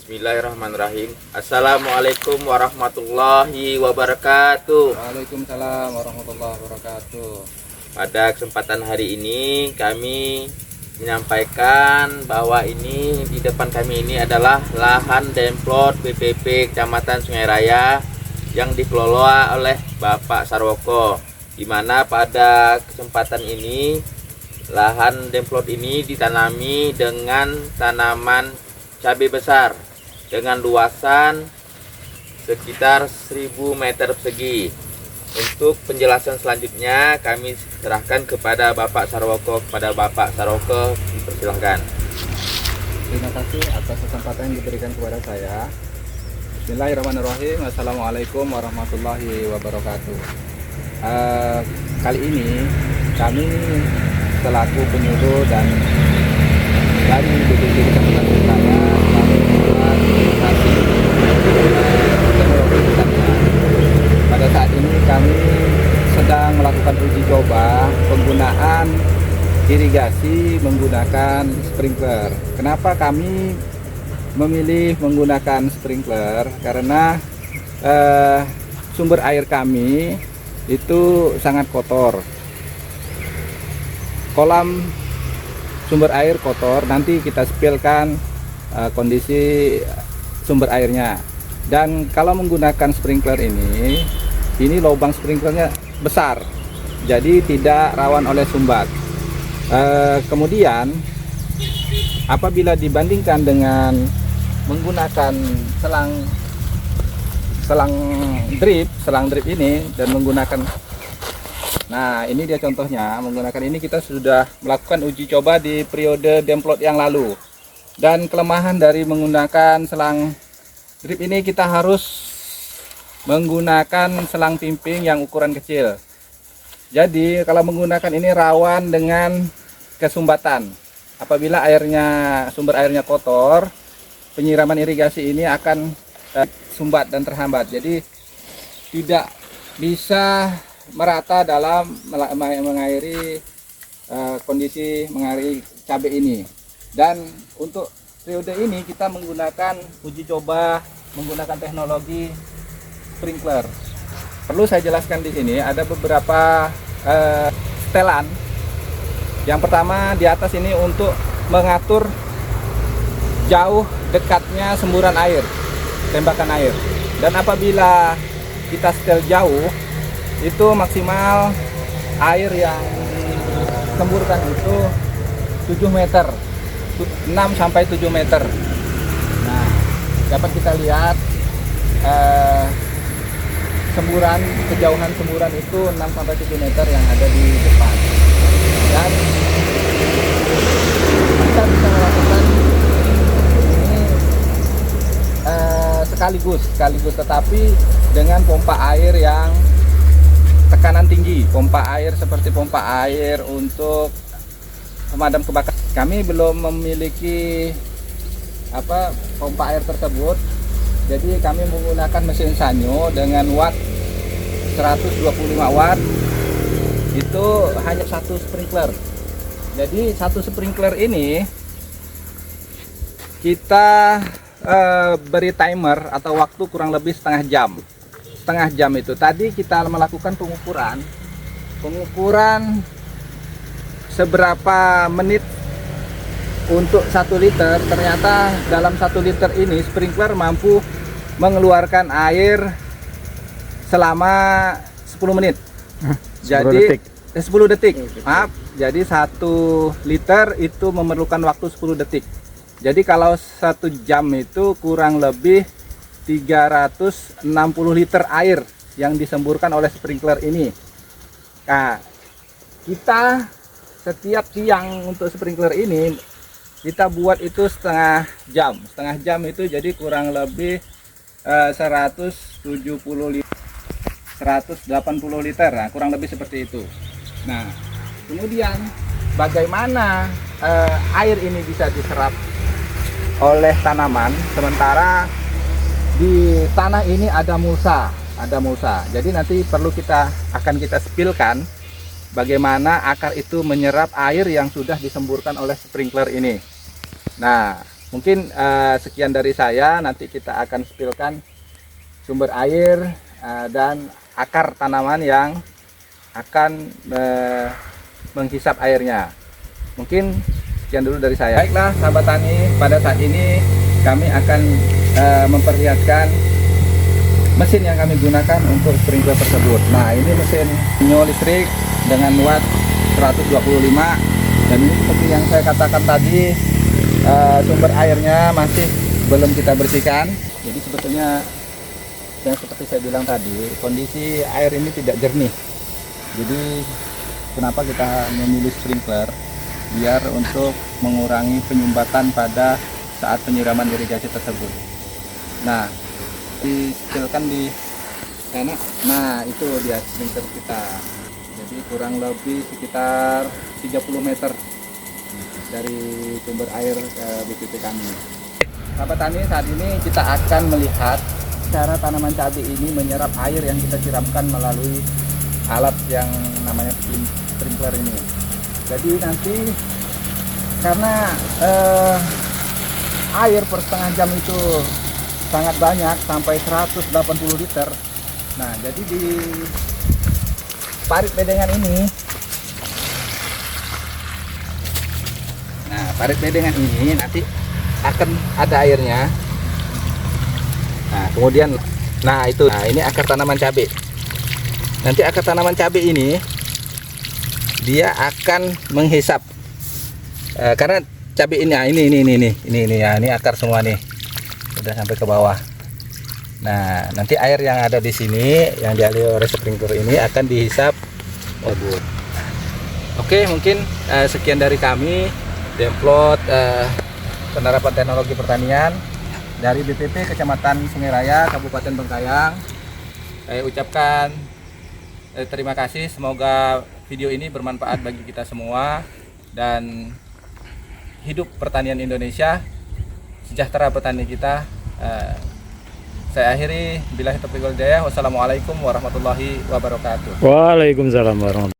Bismillahirrahmanirrahim. Assalamualaikum warahmatullahi wabarakatuh. Waalaikumsalam warahmatullahi wabarakatuh. Pada kesempatan hari ini kami menyampaikan bahwa ini di depan kami ini adalah lahan demplot BPP Kecamatan Sungai Raya yang dikelola oleh Bapak Sarwoko, di mana pada kesempatan ini lahan demplot ini ditanami dengan tanaman cabai besar dengan luasan sekitar 1000 meter persegi. Untuk penjelasan selanjutnya kami serahkan kepada Bapak Sarwoko. Dipersilahkan. Terima kasih atas kesempatan yang diberikan kepada saya. Bismillahirrahmanirrahim. Assalamualaikum warahmatullahi wabarakatuh. Kali ini kami selaku penyuluh dan dari BPP Kecamatan Sungai Raya melakukan teknologi pertanian. Pada saat ini kami sedang melakukan uji coba penggunaan irigasi menggunakan sprinkler. Kenapa kami memilih menggunakan sprinkler? Karena sumber air kami itu sangat kotor. Kolam sumber air kotor, nanti kita spillkan kondisi sumber airnya. Dan kalau menggunakan sprinkler ini lubang sprinklernya besar, jadi tidak rawan oleh sumbat. Kemudian apabila dibandingkan dengan menggunakan selang drip ini dan menggunakan, nah ini dia contohnya, menggunakan ini kita sudah melakukan uji coba di periode demplot yang lalu. Dan kelemahan dari menggunakan selang drip ini, kita harus menggunakan selang pimping yang ukuran kecil. Jadi kalau menggunakan ini rawan dengan kesumbatan. Apabila sumber airnya kotor, penyiraman irigasi ini akan sumbat dan terhambat. Jadi tidak bisa merata dalam mengairi kondisi mengairi cabai ini. Dan untuk periode ini kita menggunakan uji coba menggunakan teknologi sprinkler. Perlu saya jelaskan di sini ada beberapa setelan. Yang pertama di atas ini untuk mengatur jauh dekatnya semburan air, tembakan air. Dan apabila kita setel jauh, itu maksimal air yang disemburkan itu 7 meter, 6 sampai 7 meter. Nah, dapat kita lihat kejauhan semburan itu 6 sampai 7 meter yang ada di depan. Dan kita bisa melakukan ini sekaligus, tetapi dengan pompa air yang tekanan tinggi, pompa air seperti pompa air untuk pemadam kebakaran. Kami belum memiliki pompa air tersebut, jadi kami menggunakan mesin Sanyo dengan watt 125 watt. Itu hanya satu sprinkler. Jadi satu sprinkler ini kita beri timer atau waktu kurang lebih setengah jam itu. Tadi kita melakukan pengukuran seberapa menit untuk 1 liter. Ternyata dalam 1 liter ini sprinkler mampu mengeluarkan air selama 10 menit. Jadi 10 detik. Maaf. Jadi 1 liter itu memerlukan waktu 10 detik. Jadi kalau 1 jam itu kurang lebih 360 liter air yang disemburkan oleh sprinkler ini. Nah, kita setiap tiang untuk sprinkler ini kita buat itu setengah jam itu, jadi kurang lebih 180 liter, nah, kurang lebih seperti itu. Nah, kemudian bagaimana air ini bisa diserap oleh tanaman, sementara di tanah ini ada mulsa. Jadi nanti akan kita spillkan bagaimana akar itu menyerap air yang sudah disemburkan oleh sprinkler ini. Nah, Mungkin sekian dari saya. Nanti kita akan spillkan sumber air dan akar tanaman yang akan menghisap airnya. Mungkin sekian dulu dari saya. Baiklah sahabat tani, pada saat ini kami akan memperlihatkan mesin yang kami gunakan untuk sprinkler tersebut. Nah, ini mesin Nyo listrik dengan watt 125, dan ini seperti yang saya katakan tadi, sumber airnya masih belum kita bersihkan. Jadi sebetulnya yang seperti saya bilang tadi, kondisi air ini tidak jernih. Jadi kenapa kita memilih sprinkler? Biar untuk mengurangi penyumbatan pada saat penyiraman irigasi tersebut. Nah, dikecilkan di sana. Nah, itu dia sprinkler kita. Jadi kurang lebih sekitar 30 meter dari sumber air BPP kami. Sahabat tani, saat ini kita akan melihat cara tanaman cabai ini menyerap air yang kita siramkan melalui alat yang namanya sprinkler ini. Jadi nanti karena air per setengah jam itu sangat banyak, sampai 180 liter. Nah, jadi di parit bedengan ini, parit bedengan ini nanti akan ada airnya. Nah, kemudian ini akar tanaman cabai. Nanti akar tanaman cabai ini dia akan menghisap, karena cabai ini akar semua nih, udah sampai ke bawah. Nah, nanti air yang ada di sini yang dialiri oleh sprinkler ini akan dihisap. Oke, mungkin sekian dari kami, Demplot penerapan teknologi pertanian dari BPP Kecamatan Sungai Raya, Kabupaten Bengkayang. Saya ucapkan terima kasih. Semoga video ini bermanfaat bagi kita semua, dan hidup pertanian Indonesia, sejahtera petani kita. Saya akhiri, billahi taufiq wal hidayah. Wassalamualaikum warahmatullahi wabarakatuh. Waalaikumsalam warahmatullahi wabarakatuh.